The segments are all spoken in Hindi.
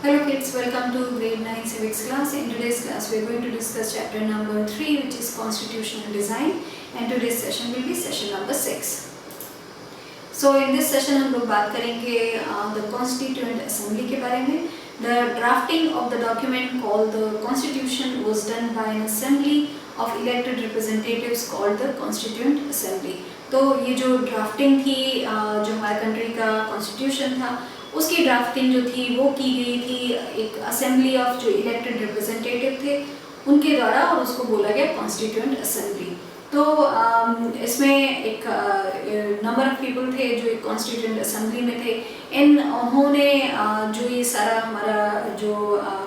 Hello kids, welcome to grade 9 civics class. In today's class we are going to discuss chapter number 3 which is constitutional design, and today's session will be session number 6. So in this session हम लोग बात करेंगे the constituent assembly के बारे में. The drafting of the document called the constitution was done by an assembly of elected representatives called the constituent assembly. तो ये जो ड्राफ्टिंग थी जो हमारे कंट्री का कॉन्स्टिट्यूशन था उसकी ड्राफ्टिंग जो थी वो की गई थी एक असेंबली ऑफ जो इलेक्टेड रिप्रेजेंटेटिव थे उनके द्वारा, और उसको बोला गया कॉन्स्टिट्यूएंट असेंबली. तो इसमें एक नंबर ऑफ पीपल थे जो एक कॉन्स्टिट्यूएंट असेंबली में थे. उन्होंने जो ये सारा हमारा जो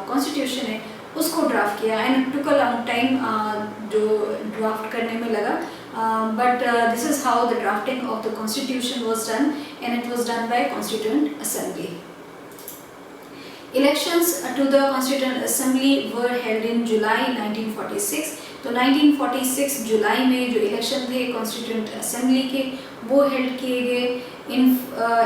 कॉन्स्टिट्यूशन है उसको ड्राफ्ट किया, and took a long time जो ड्राफ्ट करने में लगा. But this is how the drafting of the constitution was done, and it was done by constituent assembly. Elections to the constituent assembly were held in July 1946. तो 1946 जुलाई में जो इलेक्शन थे constituent assembly के वो held किए गए.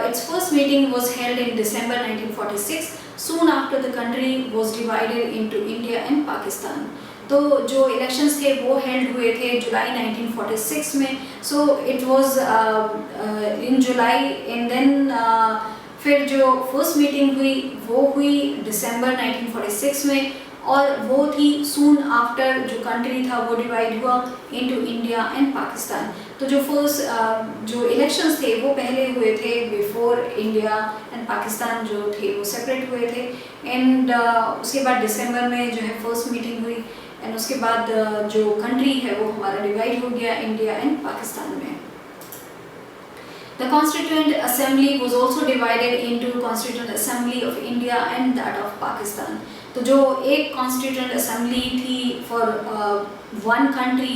Its first meeting was held in December 1946. Soon after the country was divided into India and Pakistan. तो जो इलेक्शंस थे वो हेल्ड हुए थे जुलाई 1946 में. So it was in July, and then फिर जो फर्स्ट मीटिंग हुई वो हुई दिसंबर 1946 में, और वो थी सून आफ्टर जो कंट्री था वो डिवाइड हुआ इनटू इंडिया एंड पाकिस्तान. तो जो फर्स्ट जो इलेक्शंस थे वो पहले हुए थे बिफोर इंडिया एंड पाकिस्तान जो थे वो सेपरेट हुए थे, एंड उसके बाद दिसंबर में जो है फर्स्ट मीटिंग हुई, एंड उसके बाद जो कंट्री है वो हमारा डिवाइड हो गया इंडिया एंड पाकिस्तान में. The Constituent Assembly was also divided into Constituent Assembly of India and that of Pakistan. तो जो एक Constituent Assembly थी for one country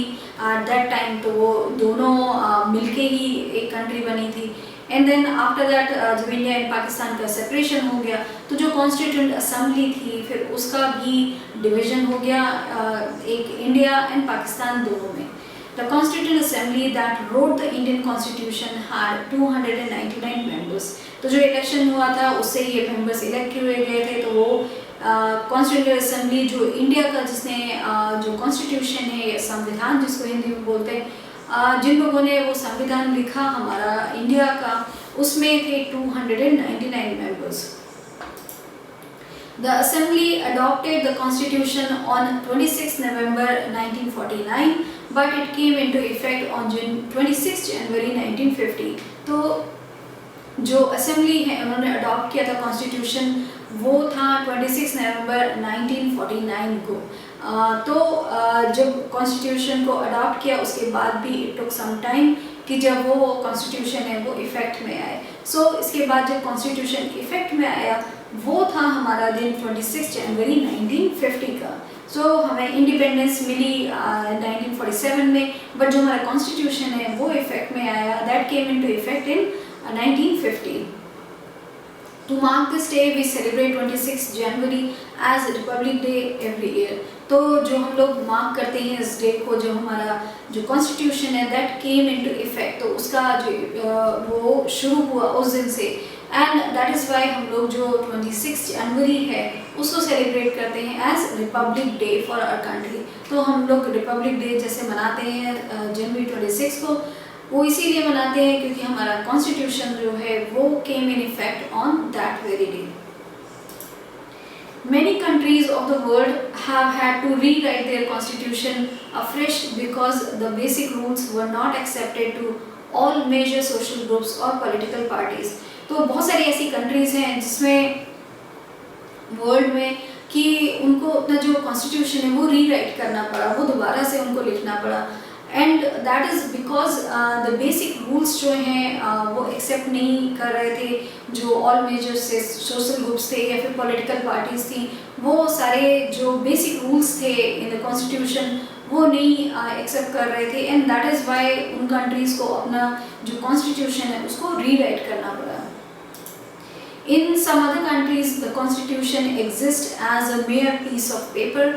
at that time, तो वो दोनों मिलके ही एक country बनी थी. एंड देन आफ्टर दैट जब इंडिया एंड पाकिस्तान का सेपरेशन हो गया तो जो कॉन्स्टिट्यूएंट असेंबली थी फिर उसका भी डिवीजन हो गया एक इंडिया एंड पाकिस्तान दोनों में. The constituent assembly that wrote the Indian constitution had 299 members. तो जो इलेक्शन हुआ था उससे ये मेंबर्स इलेक्ट हुए गए थे. तो वो कॉन्स्टिट्यूएंट असेंबली जो इंडिया का जिसने जो कॉन्स्टिट्यूशन है संविधान जिसको हिंदी में बोलते हैं, जिन लोगों ने वो संविधान लिखा हमारा इंडिया का, उसमें थे 299 members. The Assembly adopted the Constitution on 26 November 1949, but it came into effect on 26 January 1950. तो जो असेंबली है उन्होंने अडॉप्ट किया था कॉन्स्टिट्यूशन वो था 26 नवंबर 1949 को. तो जब कॉन्स्टिट्यूशन को अडॉप्ट किया उसके बाद भी इट टुक सम टाइम कि जब वो कॉन्स्टिट्यूशन है वो इफ़ेक्ट में आए. सो इसके बाद जब कॉन्स्टिट्यूशन इफ़ेक्ट में आया वो था हमारा दिन 26 जनवरी 1950 का. सो हमें इंडिपेंडेंस मिली 1947 में, बट जो हमारा कॉन्स्टिट्यूशन है वो इफ़ेक्ट में आया, that came into effect in 1950. To mark this day, we celebrate 26 January as Republic Day every year. तो जो हम लोग मार्क करते हैं इस डे को, जो हमारा जो कॉन्स्टिट्यूशन है दैट केम इनटू इफेक्ट, तो उसका जो वो शुरू हुआ उस दिन से, एंड दैट इज़ वाई हम लोग जो 26 जनवरी है उसको सेलिब्रेट करते हैं as Republic Day for our country. तो हम लोग रिपब्लिक डे जैसे मनाते हैं जनवरी 26 को, वो इसीलिए मनाते हैं क्योंकि हमारा कॉन्स्टिट्यूशन जो है वो came in effect on that very day. Many countries of the world have had to rewrite their constitution afresh because the basic rules were not accepted to all major social groups or political parties. तो बहुत सारी ऐसी कंट्रीज हैं जिसमें वर्ल्ड में कि उनको अपना जो कॉन्स्टिट्यूशन है वो रीराइट करना पड़ा, वो दोबारा से उनको लिखना पड़ा, and that is because the basic rules जो हैं वो एक्सेप्ट नहीं कर रहे थे. जो ऑल मेजर से सोशल ग्रुप्स थे या फिर पॉलिटिकल पार्टीज थी, वो सारे जो बेसिक रूल्स थे इन द कॉन्स्टिट्यूशन वो नहीं एक्सेप्ट कर रहे थे, एंड दैट इज़ वाई उन कंट्रीज़ को अपना जो कॉन्स्टिट्यूशन है उसको रीराइट करना पड़ा. In some other countries, the constitution exists as a mere piece of paper.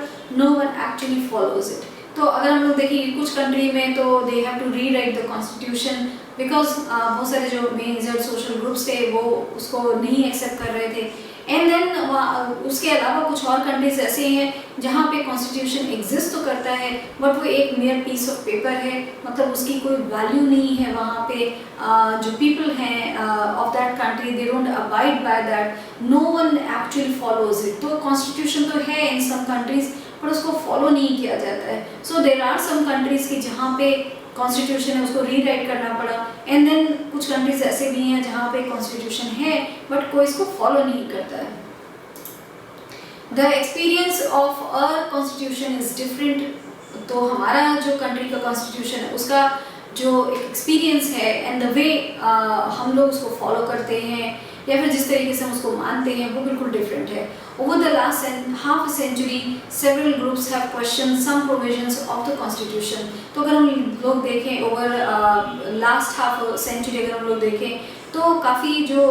No one actually follows it. तो अगर हम लोग देखें कुछ कंट्री में तो they have to rewrite the constitution because बहुत सारे जो मेजर सोशल ग्रुप्स थे वो उसको नहीं एक्सेप्ट कर रहे थे। एंड देन उसके अलावा कुछ और कंट्रीज ऐसे हैं जहाँ पे कॉन्स्टिट्यूशन एग्जिस्ट तो करता है बट वो एक मेयर पीस ऑफ पेपर है, मतलब उसकी कोई वैल्यू नहीं है। वहाँ पे जो पीपल हैं of that country they don't abide by that, no one actually follows it. तो कॉन्स्टिट्यूशन तो है इन सम कंट्रीज पर उसको फॉलो नहीं किया जाता है। सो देर आर सम कंट्रीज की जहाँ पे कॉन्स्टिट्यूशन है उसको रीराइट करना पड़ा, एंड देन कुछ कंट्रीज ऐसे भी हैं जहाँ पे कॉन्स्टिट्यूशन है बट कोई इसको फॉलो नहीं करता है। The experience of a constitution is different. तो हमारा जो कंट्री का कॉन्स्टिट्यूशन है उसका जो एक्सपीरियंस है एंड द वे हम लोग उसको फॉलो करते हैं या फिर जिस तरीके से हम उसको मानते हैं वो बिल्कुल डिफरेंट है। Over the last half a century several groups have questioned some provisions of the constitution। तो अगर हम लोग देखें ओवर लास्ट हाफ सेंचुरी अगर हम लोग देखें तो काफ़ी जो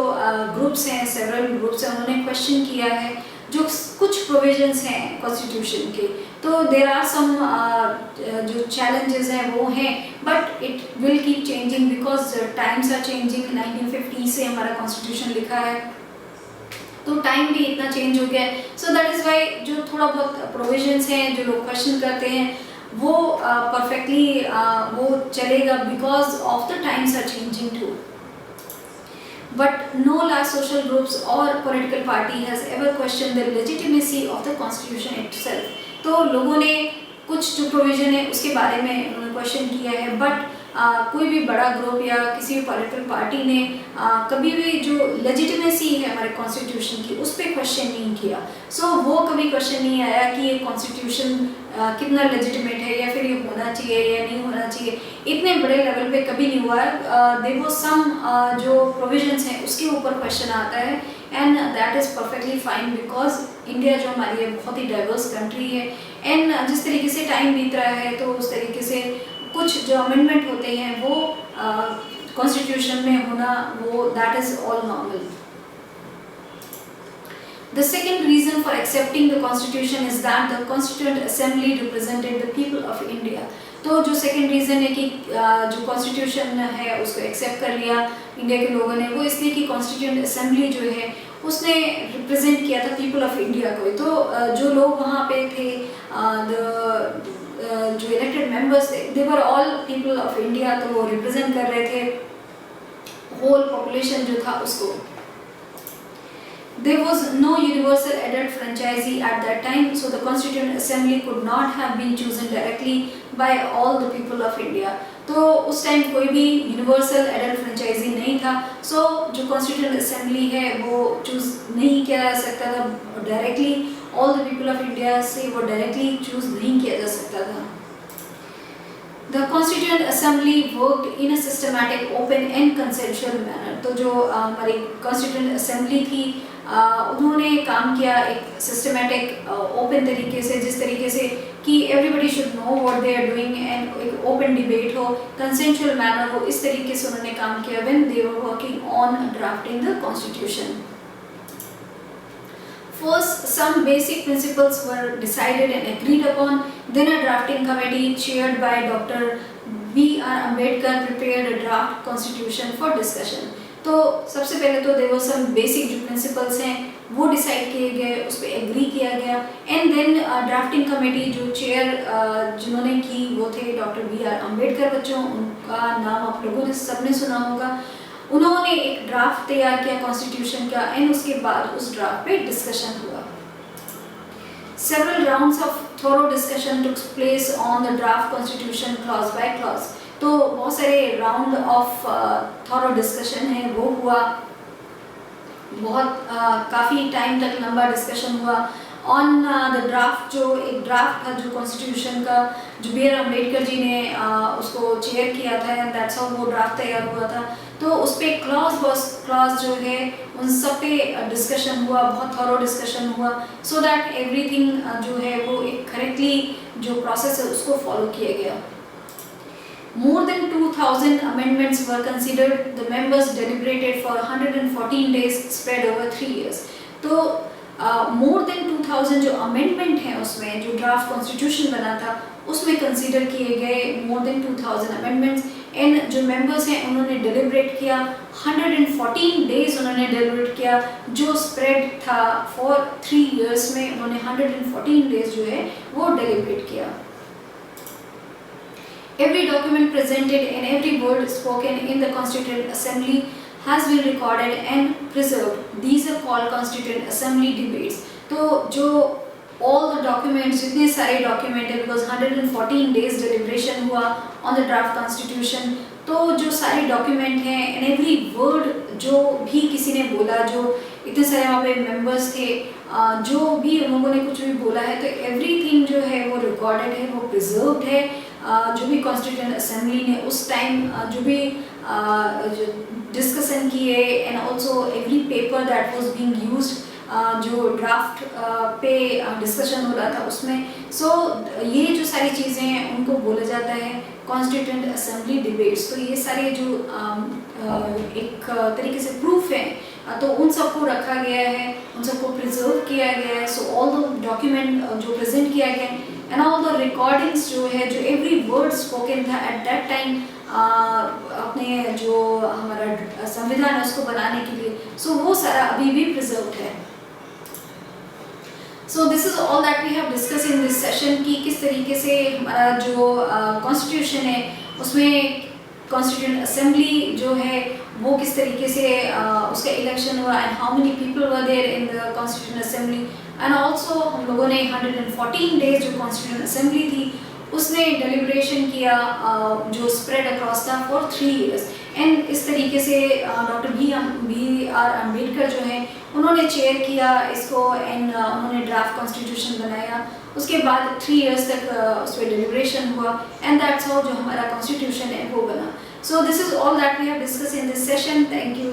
ग्रुप्स हैं, सेवरल ग्रुप्स हैं, उन्होंने क्वेश्चन किया है जो कुछ प्रोविजंस हैं कॉन्स्टिट्यूशन के। तो देर आर सम जो चैलेंजेस हैं वो हैं but it will keep changing because times are changing. 1950 से हमारा कॉन्स्टिट्यूशन लिखा है तो टाइम भी इतना चेंज हो गया है। सो दैट इज़ वाई जो थोड़ा बहुत प्रोविजंस हैं जो लोग क्वेश्चन करते हैं वो परफेक्टली वो चलेगा because of the times are changing too. But no large social groups or political party has ever questioned the legitimacy of the constitution itself। तो लोगों ने कुछ जो प्रोविजन है उसके बारे में उन्होंने क्वेश्चन किया है बट कोई भी बड़ा ग्रुप या किसी भी पॉलिटिकल पार्टी ने कभी भी जो लेजिटिमेसी है हमारे कॉन्स्टिट्यूशन की उस पर क्वेश्चन नहीं किया। सो वो कभी क्वेश्चन नहीं आया कि ये कॉन्स्टिट्यूशन कितना लेजिटिमेट है या फिर ये होना चाहिए या नहीं होना चाहिए, इतने बड़े लेवल पे कभी नहीं हुआ। देयर वाज सम जो प्रोविजंस हैं उसके ऊपर क्वेश्चन आता है and that is perfectly fine because India जो हमारी है बहुत ही डाइवर्स कंट्री है एंड जिस तरीके से टाइम बीत रहा है तो उस तरीके से कुछ जो अमेंडमेंट होते हैं वो कॉन्स्टिट्यूशन में होना वो that is all normal. The second reason for accepting the constitution is that the constituent assembly represented the people of India। तो जो सेकंड रीज़न है कि जो कॉन्स्टिट्यूशन है उसको एक्सेप्ट कर लिया इंडिया के लोगों ने वो इसलिए कि कॉन्स्टिट्यूंट असेंबली जो है उसने रिप्रेजेंट किया था पीपल ऑफ इंडिया को। तो जो लोग वहाँ पे थे जो इलेक्टेड मेंबर्स थे they were all people of India, तो वो रिप्रेजेंट कर रहे थे होल पॉपुलेशन जो था उसको। There was no universal adult franchisee at that time, so the Constituent Assembly could not have been chosen directly by all the people of India। तो उस टाइम कोई भी यूनिवर्सल एडल्ट फ्रेंचाइजी नहीं था, सो जो कॉन्स्टिट्यूंट असेंबली है वो चूज़ नहीं किया जा सकता था directly, all the people of India से वो डायरेक्टली चूज़ नहीं किया जा सकता था। The Constituent Assembly worked in a systematic, open and consensual manner। तो जो हमारी Constituent Assembly थी उन्होंने काम किया एक सिस्टमेटिक ओपन तरीके से, जिस तरीके से कि everybody should know what they are doing and एक ओपन डिबेट हो, कंसेंशुअल मैनर हो, इस तरीके से उन्होंने काम किया when they were working on drafting the constitution. First, some basic principles were decided and agreed upon. Then a drafting committee chaired by Dr. B.R. Ambedkar prepared a draft constitution for discussion। तो सबसे पहले तो there were some basic जो principles हैं वो डिसाइड किए गए, उस पर एग्री किया गया एंड देन ड्राफ्टिंग कमेटी जो चेयर जिन्होंने की वो थे डॉक्टर B.R. अम्बेडकर। बच्चों उनका नाम आप लोगों ने सबने सुना होगा। उन्होंने एक ड्राफ्ट तैयार किया कॉन्स्टिट्यूशन का एंड उसके बाद उस ड्राफ्ट पे डिस्कशन हुआ। Several rounds of thorough discussion took place on the draft constitution clause by clause। तो बहुत सारे राउंड ऑफ थॉरो डिस्कशन है वो हुआ, बहुत काफ़ी टाइम तक लंबा डिस्कशन हुआ ऑन द ड्राफ्ट। जो एक ड्राफ्ट था जो कॉन्स्टिट्यूशन का जो B.R. अम्बेडकर जी ने उसको चेयर किया था एंड दैट्स हाउ वो ड्राफ्ट तैयार हुआ था। तो उस पर क्लॉज जो है उन सब पे डिस्कशन हुआ, बहुत थॉरो डिस्कशन हुआ सो दैट एवरीथिंग जो है वो एक करेक्टली जो प्रोसेस है उसको फॉलो किया गया। More than 2000 amendments were considered. The members deliberated for 114 days spread over 3 years। तो more than 2000 जो अमेंडमेंट है उसमें जो ड्राफ्ट कॉन्स्टिट्यूशन बना था उसमें कंसीडर किए गए more than 2000 अमेंडमेंट्स एंड जो मेंबर्स हैं उन्होंने डिलिब्रेट किया, 114 डेज उन्होंने डिलिब्रेट किया। जो स्प्रेड था फॉर 3 इयर्स में उन्होंने 114 डेज जो है वो डिलिब्रेट किया। Every document presented and every word spoken in the Constituent Assembly has been recorded and preserved. These are called Constituent Assembly debates. तो जो all the documents, जितने सारे document है, because 114 days deliberation हुआ on the draft constitution, तो जो सारे document हैं and every word जो भी किसी ने बोला, जो इतने सारे वहाँ पे members थे, जो भी उन लोगों ने कुछ भी बोला है, तो everything जो है वो recorded है, वो preserved है। जो भी कॉन्स्टिट्यूएंट असेंबली ने उस टाइम जो भी डिस्कशन किए and also every paper that was being used जो ड्राफ्ट पे डिस्कशन हो रहा था उसमें, सो ये जो सारी चीज़ें हैं उनको बोला जाता है कॉन्स्टिट्यूएंट असेंबली डिबेट्स। तो ये सारे जो एक तरीके से प्रूफ है, तो उन सबको रखा गया है, उन सबको प्रिजर्व किया गया है। सो ऑल द डॉक्यूमेंट जो प्रेजेंट किया गया एंड ऑल द रिकॉर्डिंग्स जो है, जो एवरी वर्ड स्पोकन था एट दैट टाइम अपने जो हमारा संविधान है उसको बनाने के लिए, सो वो सारा अभी भी प्रिजर्व्ड है। So this is all that we have discuss in this session कि किस तरीके से हमारा जो कॉन्स्टिट्यूशन है उसमें कॉन्स्टिट्यूएंट असेंबली जो है वो किस तरीके से उसका इलेक्शन हुआ and how many people were there in the constituent assembly. And also हम लोगों ने 114 डेज जो कॉन्स्टिट्यूएंट असेंबली थी उसने डेलिब्रेशन किया जो स्प्रेड अक्रॉस था फॉर 3 इयर्स। एंड इस तरीके से डॉक्टर BR अम्बेडकर जो है उन्होंने चेयर किया इसको एंड उन्होंने ड्राफ्ट कॉन्स्टिट्यूशन बनाया। उसके बाद 3 इयर्स तक उस पर डेलिब्रेशन हुआ एंड दैट्स हाउ जो हमारा कॉन्स्टिट्यूशन है वो बना। So this is all that we have discuss in this session. Thank you.